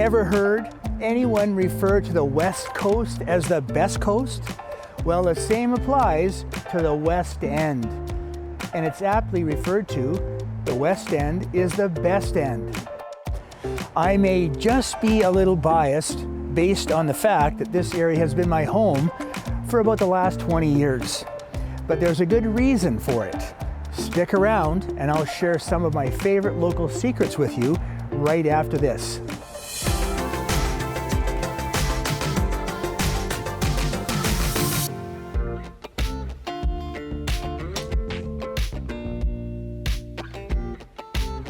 Ever heard anyone refer to the West Coast as the best coast? Well, the same applies to the West End. And it's aptly referred to, the West End is the best end. I may just be a little biased based on the fact that this area has been my home for about the last 20 years. But there's a good reason for it. Stick around and I'll share some of my favorite local secrets with you right after this.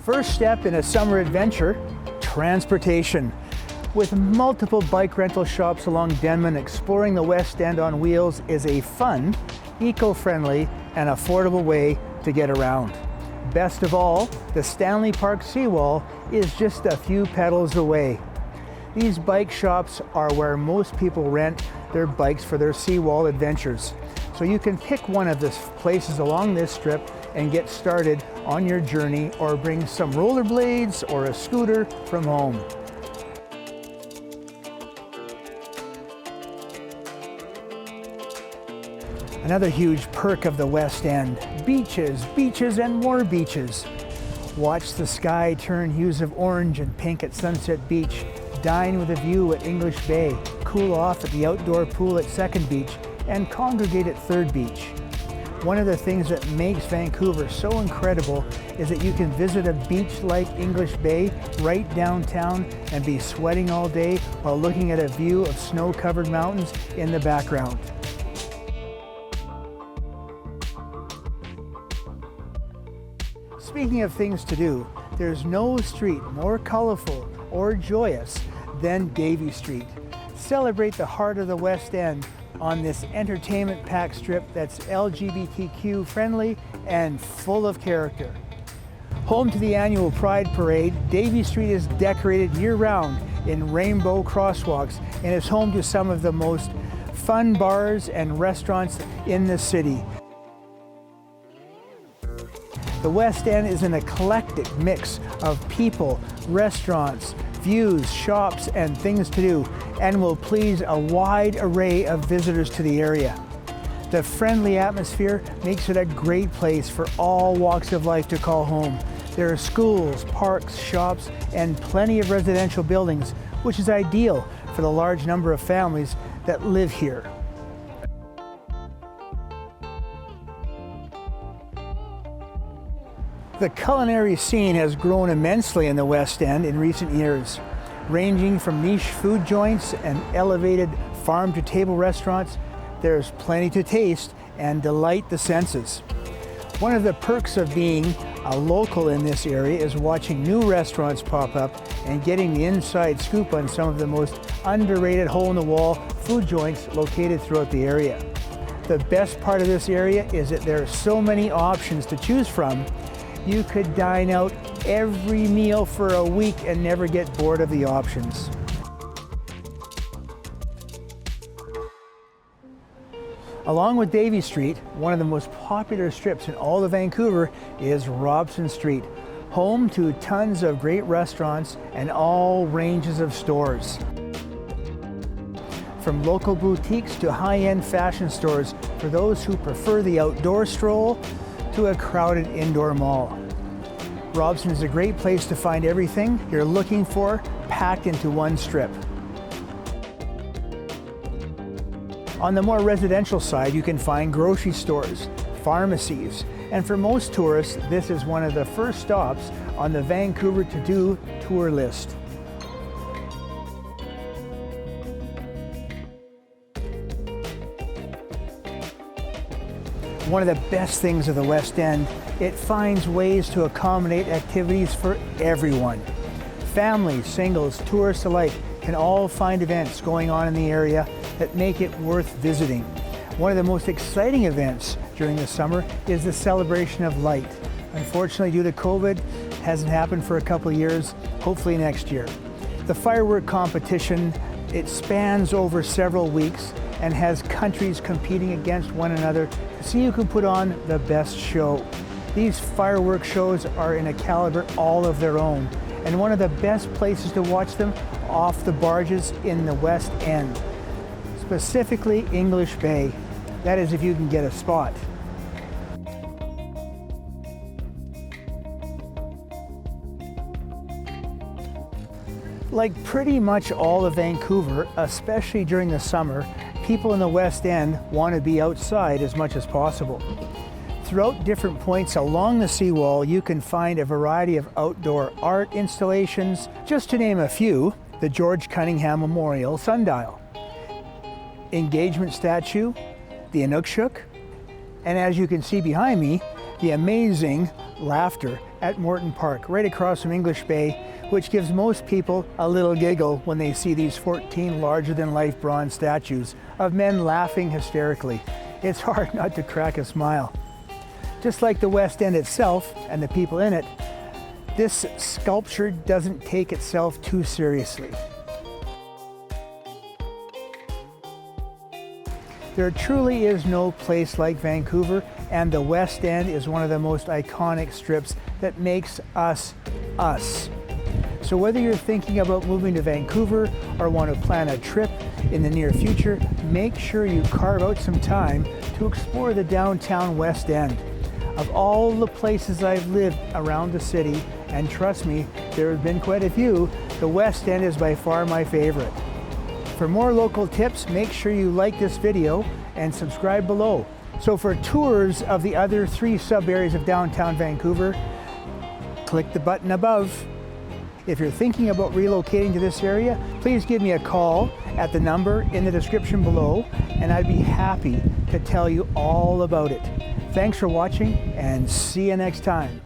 First step in a summer adventure, transportation. With multiple bike rental shops along Denman, exploring the West End on wheels is a fun, eco-friendly, and affordable way to get around. Best of all, the Stanley Park seawall is just a few pedals away. These bike shops are where most people rent their bikes for their seawall adventures. So you can pick one of the places along this strip and get started on your journey, or bring some rollerblades or a scooter from home. Another huge perk of the West End, beaches, beaches, and more beaches. Watch the sky turn hues of orange and pink at Sunset Beach, dine with a view at English Bay, cool off at the outdoor pool at Second Beach, and congregate at Third Beach. One of the things that makes Vancouver so incredible is that you can visit a beach like English Bay right downtown and be sweating all day while looking at a view of snow-covered mountains in the background. Speaking of things to do, there's no street more colorful or joyous than Davie Street. Celebrate the heart of the West End on this entertainment-packed strip that's LGBTQ friendly and full of character. Home to the annual Pride Parade, Davie Street is decorated year-round in rainbow crosswalks and is home to some of the most fun bars and restaurants in the city. The West End is an eclectic mix of people, restaurants, views, shops, and things to do, and will please a wide array of visitors to the area. The friendly atmosphere makes it a great place for all walks of life to call home. There are schools, parks, shops, and plenty of residential buildings, which is ideal for the large number of families that live here. The culinary scene has grown immensely in the West End in recent years. Ranging from niche food joints and elevated farm-to-table restaurants, there's plenty to taste and delight the senses. One of the perks of being a local in this area is watching new restaurants pop up and getting the inside scoop on some of the most underrated hole-in-the-wall food joints located throughout the area. The best part of this area is that there are so many options to choose from. You could dine out every meal for a week and never get bored of the options. Along with Davie Street, one of the most popular strips in all of Vancouver is Robson Street, home to tons of great restaurants and all ranges of stores. From local boutiques to high-end fashion stores for those who prefer the outdoor stroll to a crowded indoor mall. Robson is a great place to find everything you're looking for, packed into one strip. On the more residential side, you can find grocery stores, pharmacies, and for most tourists, this is one of the first stops on the Vancouver to-do tour list. One of the best things of the West End, it finds ways to accommodate activities for everyone. Families, singles, tourists alike can all find events going on in the area that make it worth visiting. One of the most exciting events during the summer is the Celebration of Light. Unfortunately, due to COVID, it hasn't happened for a couple of years, hopefully next year. The firework competition, it spans over several weeks and has countries competing against one another to see who can put on the best show. These fireworks shows are in a caliber all of their own, and one of the best places to watch them off the barges in the West End, specifically English Bay. That is if you can get a spot. Like pretty much all of Vancouver, especially during the summer, people in the West End want to be outside as much as possible. Throughout different points along the seawall, you can find a variety of outdoor art installations. Just to name a few, the George Cunningham Memorial Sundial, Engagement Statue, the Inukshuk, and as you can see behind me, the amazing Laughter at Morton Park, right across from English Bay, which gives most people a little giggle when they see these 14 larger-than-life bronze statues of men laughing hysterically. It's hard not to crack a smile. Just like the West End itself and the people in it, this sculpture doesn't take itself too seriously. There truly is no place like Vancouver, and the West End is one of the most iconic strips that makes us, us. So whether you're thinking about moving to Vancouver or want to plan a trip in the near future, make sure you carve out some time to explore the downtown West End. Of all the places I've lived around the city, and trust me, there have been quite a few, the West End is by far my favorite. For more local tips, make sure you like this video and subscribe below. So for tours of the other 3 sub-areas of downtown Vancouver, click the button above. If you're thinking about relocating to this area, please give me a call at the number in the description below, and I'd be happy to tell you all about it. Thanks for watching, and see you next time.